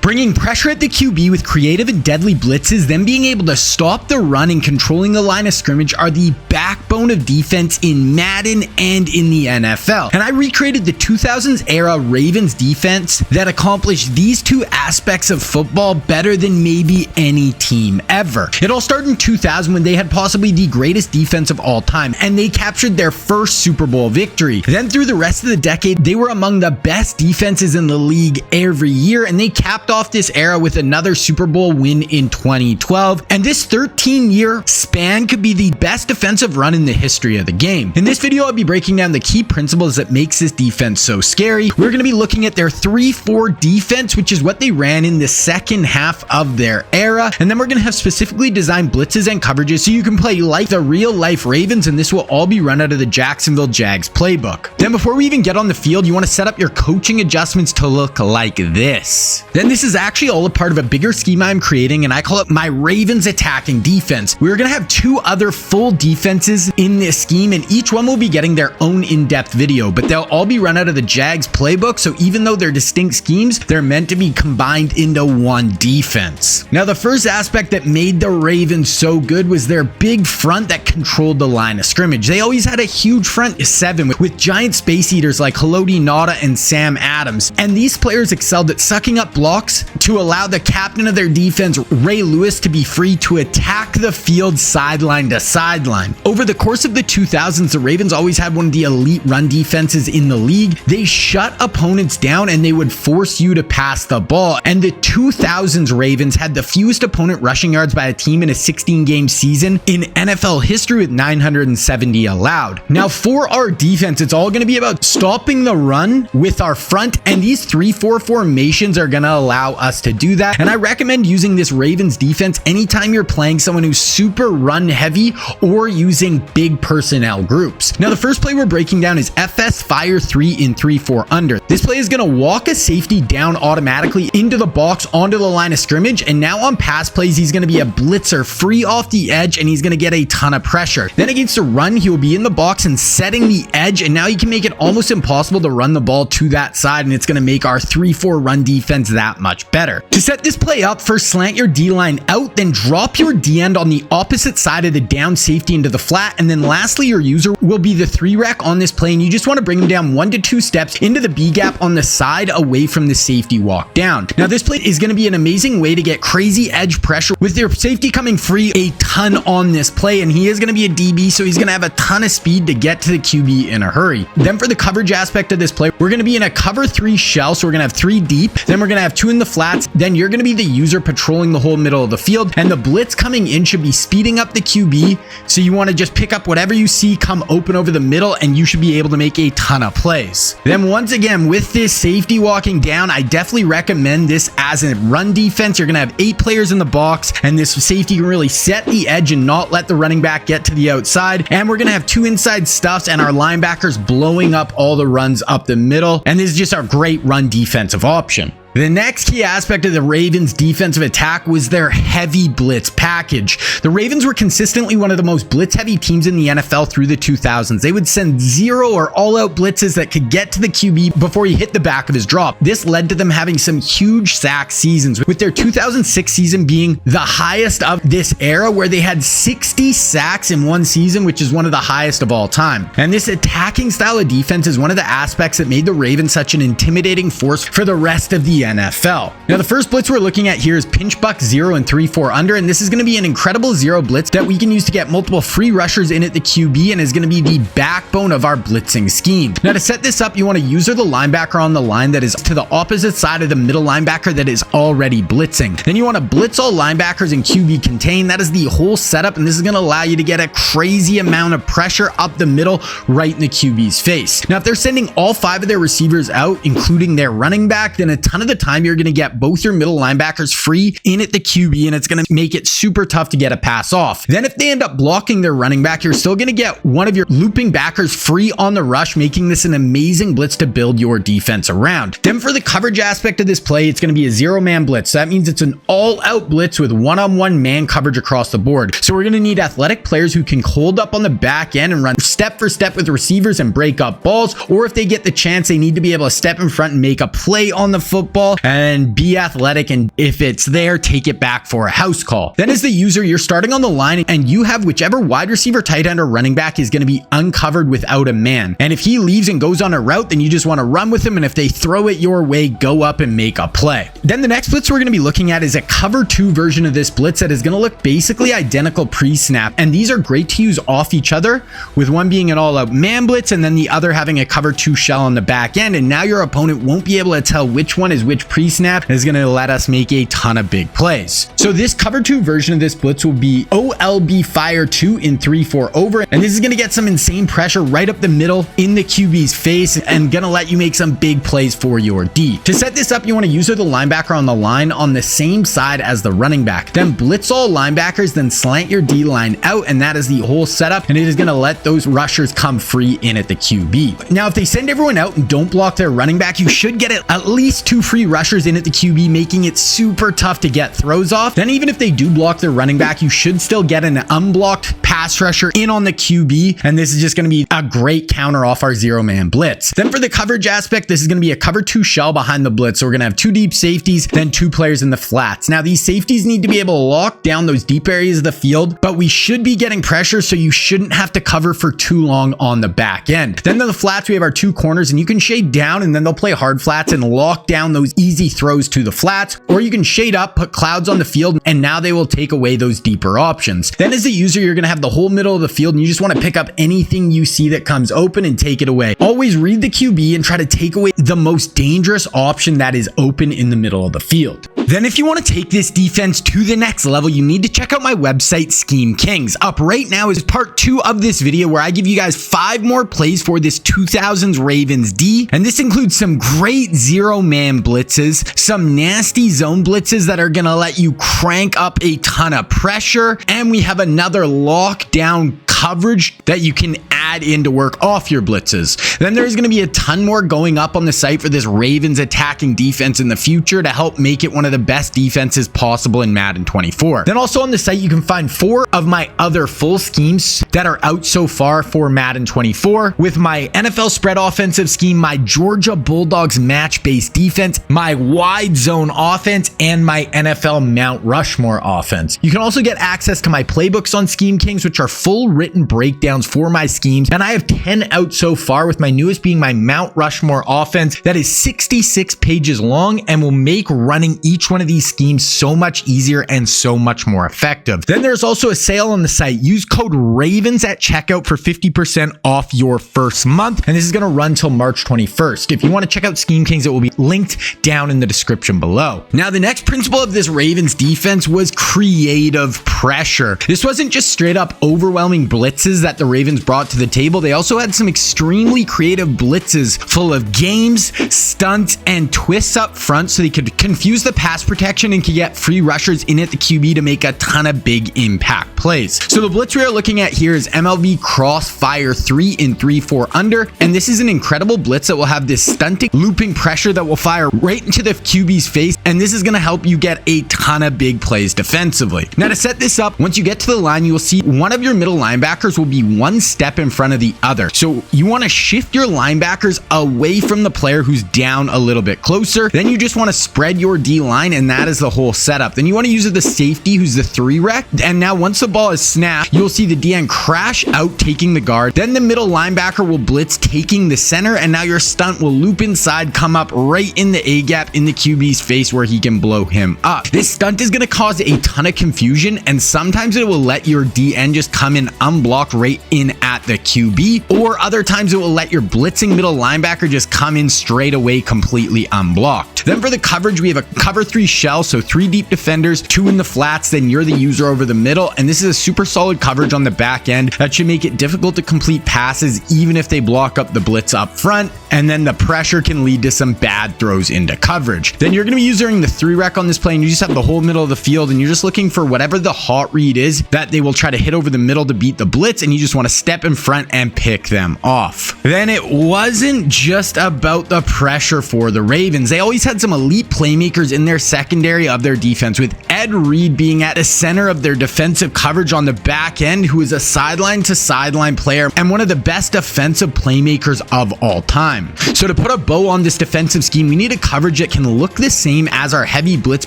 Bringing pressure at the QB with creative and deadly blitzes, then being able to stop the run and controlling the line of scrimmage are the backbone of defense in Madden and in the NFL. And I recreated the 2000s era Ravens defense that accomplished these two aspects of football better than maybe any team ever. It all started in 2000 when they had possibly the greatest defense of all time, and they captured their first Super Bowl victory. Then through the rest of the decade, they were among the best defenses in the league every year, and they capped off this era with another Super Bowl win in 2012. And this 13-year span could be the best defensive run in the history of the game. In this video, I'll be breaking down the key principles that makes this defense so scary. We're going to be looking at their 3-4 defense, which is what they ran in the second half of their era. And then we're going to have specifically designed blitzes and coverages so you can play like the real life Ravens, and this will all be run out of the Jacksonville Jags playbook. Then before we even get on the field, you want to set up your coaching adjustments to look like this. Then this is actually all a part of a bigger scheme I'm creating, and I call it my Ravens attacking defense. We're going to have 2 other full defenses in this scheme, and each one will be getting their own in-depth video, but they'll all be run out of the Jags playbook, so even though they're distinct schemes, they're meant to be combined into one defense. Now, the first aspect that made the Ravens so good was their big front that controlled the line of scrimmage. They always had a huge front 7 with giant space eaters like Haloti Ngata and Sam Adams, and these players excelled at sucking up blocks to allow the captain of their defense, Ray Lewis, to be free to attack the field sideline to sideline. Over the course of the 2000s, the Ravens always had one of the elite run defenses in the league. They shut opponents down and they would force you to pass the ball, and the 2000s Ravens had the fewest opponent rushing yards by a team in a 16-game season in NFL history with 970 allowed. Now, for our defense, it's all going to be about stopping the run with our front, and these 3-4 formations are going to allow us to do that. And I recommend using this Ravens defense anytime you're playing someone who's super run heavy or using big personnel groups. Now, the first play we're breaking down is FS Fire 3 in 3-4 under. This play is going to walk a safety down automatically into the box onto the line of scrimmage, and now on pass plays, he's going to be a blitzer free off the edge, and he's going to get a ton of pressure. Then against a run, he will be in the box and setting the edge, and now he can make it almost impossible to run the ball to that side, and it's going to make our 3-4 run defense that much better. To set this play up, first slant your D-line out, then drop your D-end on the opposite side of the down safety into the flat, and then lastly, your user will be the 3-rec on this play, and you just want to bring him down 1 to 2 steps into the B-gap on the side away from the safety walk down. Now, this play is going to be an amazing way to get crazy edge pressure with your safety coming free a ton on this play, and he is going to be a DB, so he's going to have a ton of speed to get to the QB in a hurry. Then for the coverage aspect of this play, we're going to be in a cover 3 shell, so we're going to have 3 deep, then we're going to have 2 in the flats, then you're going to be the user patrolling the whole middle of the field, and the blitz coming in should be speeding up the QB, so you want to just pick up whatever you see come open over the middle, and you should be able to make a ton of plays. Then once again, with this safety walking down, I definitely recommend this as a run defense. You're going to have 8 players in the box, and this safety can really set the edge and not let the running back get to the outside, and we're going to have 2 inside stuffs and our linebackers blowing up all the runs up the middle, and this is just our great run defensive option. The next key aspect of the Ravens' defensive attack was their heavy blitz package. The Ravens were consistently one of the most blitz-heavy teams in the NFL through the 2000s. They would send 0 or all-out blitzes that could get to the QB before he hit the back of his drop. This led to them having some huge sack seasons, with their 2006 season being the highest of this era, where they had 60 sacks in one season, which is one of the highest of all time. And this attacking style of defense is one of the aspects that made the Ravens such an intimidating force for the rest of the NFL. Now, the first blitz we're looking at here is pinch buck 0 and 3-4 under, and this is going to be an incredible 0 blitz that we can use to get multiple free rushers in at the QB, and is going to be the backbone of our blitzing scheme. Now, to set this up, you want to user the linebacker on the line that is to the opposite side of the middle linebacker that is already blitzing. Then you want to blitz all linebackers and QB contain. That is the whole setup, and this is going to allow you to get a crazy amount of pressure up the middle right in the QB's face. Now, if they're sending all 5 of their receivers out, including their running back, then a ton of the time you're going to get both your middle linebackers free in at the QB, and it's going to make it super tough to get a pass off. Then if they end up blocking their running back, you're still going to get one of your looping backers free on the rush, making this an amazing blitz to build your defense around. Then for the coverage aspect of this play, it's going to be a 0-man blitz. So that means it's an all-out blitz with one-on-one man coverage across the board. So we're going to need athletic players who can hold up on the back end and run step for step with receivers and break up balls, or if they get the chance, they need to be able to step in front and make a play on the football football and be athletic, and if it's there, take it back for a house call. Then as the user, you're starting on the line and you have whichever wide receiver, tight end, or running back is going to be uncovered without a man. And if he leaves and goes on a route, then you just want to run with him, and if they throw it your way, go up and make a play. Then the next blitz we're going to be looking at is a cover 2 version of this blitz that is going to look basically identical pre-snap, and these are great to use off each other, with one being an all-out man blitz and then the other having a cover 2 shell on the back end, and now your opponent won't be able to tell which one is which pre-snap, and is going to let us make a ton of big plays. So this cover 2 version of this blitz will be OLB fire 2 in 3-4 over, and this is going to get some insane pressure right up the middle in the QB's face and going to let you make some big plays for your D. To set this up, you want to use the linebacker on the line on the same side as the running back. Then blitz all linebackers, then slant your D line out, and that is the whole setup, and it is going to let those rushers come free in at the QB. Now, if they send everyone out and don't block their running back, you should get at least 2 free rushers in at the QB, making it super tough to get throws off. Then even if they do block their running back, you should still get an unblocked pass rusher in on the QB, and this is just going to be a great counter off our 0-man blitz. Then for the coverage aspect, this is going to be a cover 2 shell behind the blitz, so we're going to have 2 deep safeties, then 2 players in the flats. Now these safeties need to be able to lock down those deep areas of the field, but we should be getting pressure, so you shouldn't have to cover for too long on the back end. Then in the flats, we have our 2 corners, and you can shade down and then they'll play hard flats and lock down those easy throws to the flats, or you can shade up, put clouds on the field, and now they will take away those deeper options. Then as a user, you're going to have the whole middle of the field, and you just want to pick up anything you see that comes open and take it away. Always read the QB and try to take away the most dangerous option that is open in the middle of the field. Then if you want to take this defense to the next level, you need to check out my website, Scheme Kings. Up right now is part 2 of this video where I give you guys 5 more plays for this 2000s Ravens D, and this includes some great 0-man blitzes, some nasty zone blitzes that are going to let you crank up a ton of pressure, and we have another lockdown coverage that you can add in to work off your blitzes. Then there's going to be a ton more going up on the site for this Ravens attacking defense in the future to help make it one of the best defenses possible in Madden 24. Then also on the site, you can find 4 of my other full schemes that are out so far for Madden 24, with my NFL spread offensive scheme, my Georgia Bulldogs match-based defense, my wide zone offense, and my NFL Mount Rushmore offense. You can also get access to my playbooks on Scheme Kings, which are full written breakdowns for my schemes, and I have 10 out so far, with my newest being my Mount Rushmore offense that is 66 pages long and will make running each one of these schemes so much easier and so much more effective. Then there's also a sale on the site. Use code RAVENS at checkout for 50% off your first month, and this is going to run till March 21st. If you want to check out Scheme Kings, it will be linked down in the description below. Now, the next principle of this Ravens defense was creative pressure. This wasn't just straight up overwhelming blitzes that the Ravens brought to the table. They also had some extremely creative blitzes full of games, stunts, and twists up front so they could confuse the pass protection and could get free rushers in at the QB to make a ton of big impact plays. So the blitz we are looking at here is MLB Crossfire 3 in 3-4 under, and this is an incredible blitz that will have this stunting looping pressure that will fire right into the QB's face, and this is going to help you get a ton of big plays defensively. Now to set this up, once you get to the line, you will see one of your middle linebackers will be one step in front of the other. So you want to shift your linebackers away from the player who's down a little bit closer. Then you just want to spread your D line, and that is the whole setup. Then you want to use the safety who's the 3 rec, and now once the ball is snapped, you'll see the DN crash out taking the guard. Then the middle linebacker will blitz taking the center, and now your stunt will loop inside, come up right in the A gap in the QB's face where he can blow him up. This stunt is going to cause a ton of confusion, and sometimes it will let your DN just come in unblocked right in at the QB, or other times it will let your blitzing middle linebacker just come in straight away completely unblocked. Then for the coverage, we have a cover 3 shell, so 3 deep defenders, 2 in the flats, then you're the user over the middle, and this is a super solid coverage on the back end that should make it difficult to complete passes even if they block up the blitz up front, and then the pressure can lead to some bad throws into coverage. Then you're going to be using the 3 rec on this play, and you just have the whole middle of the field, and you're just looking for whatever the hot read is that they will try to hit over the middle to beat the blitz, and you just want to step in front and pick them off. Then it wasn't just about the pressure for the Ravens. They always had some elite playmakers in their secondary of their defense, with Ed Reed being at the center of their defensive coverage on the back end, who is a sideline to sideline player and one of the best defensive playmakers of all time. So to put a bow on this defensive scheme, we need a coverage that can look the same as our heavy blitz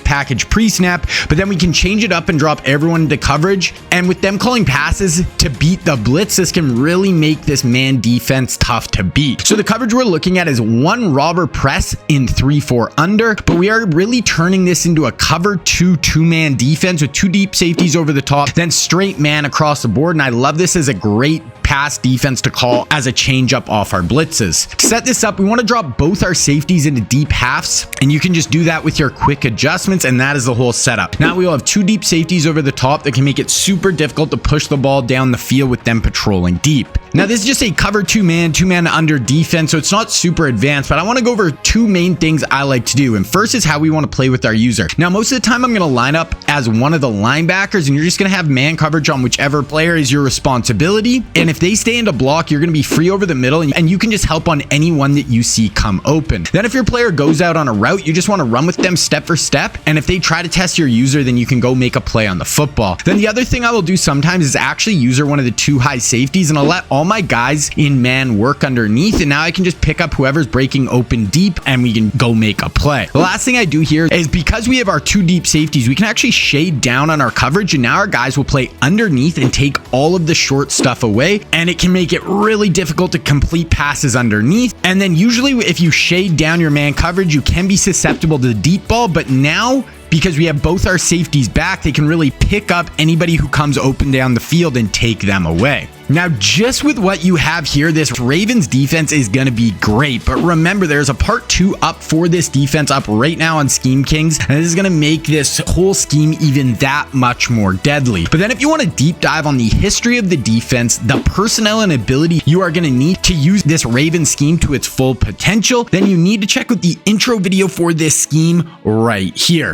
package pre-snap, but then we can change it up and drop everyone into coverage. And with them calling passes to beat the blitz, this can really make this man defense tough to beat. So the coverage we're looking at is one robber press in 3-4 under, but we are really turning this into a cover 2 two-man defense with 2 deep safeties over the top, then straight man across the board. And I love this as a great pass defense to call as a change up off our blitzes. To set this up, we want to drop both our safeties into deep halves, and you can just do that with your quick adjustments, and that is the whole setup. Now we will have 2 deep safeties over the top that can make it super difficult to push the ball down the field with them patrolling deep. Now this is just a cover 2-man under defense, so it's not super advanced, but I want to go over 2 main things I like to do. And first is how we want to play with our user. Now most of the time I'm going to line up as one of the linebackers, and you're just going to have man coverage on whichever player is your responsibility. And if they stay into block, you're going to be free over the middle, and you can just help on anyone that you see come open. Then if your player goes out on a route, you just want to run with them step for step, and if they try to test your user, then you can go make a play on the football. Then the other thing I will do sometimes is actually user one of the 2 high safeties, and I'll let all my guys in man work underneath, and now I can just pick up whoever's breaking open deep and we can go make a play. The last thing I do here is, because we have our 2 deep safeties, we can actually shade down on our coverage, and now our guys will play underneath and take all of the short stuff away, and it can make it really difficult to complete passes underneath. And then usually if you shade down your man coverage, you can be susceptible to the deep ball, but now because we have both our safeties back, they can really pick up anybody who comes open down the field and take them away. Now, just with what you have here, this Ravens defense is going to be great. But remember, there's a part 2 up for this defense up right now on Scheme Kings. And this is going to make this whole scheme even that much more deadly. But then if you want to deep dive on the history of the defense, the personnel and ability you are going to need to use this Ravens scheme to its full potential, then you need to check out the intro video for this scheme right here.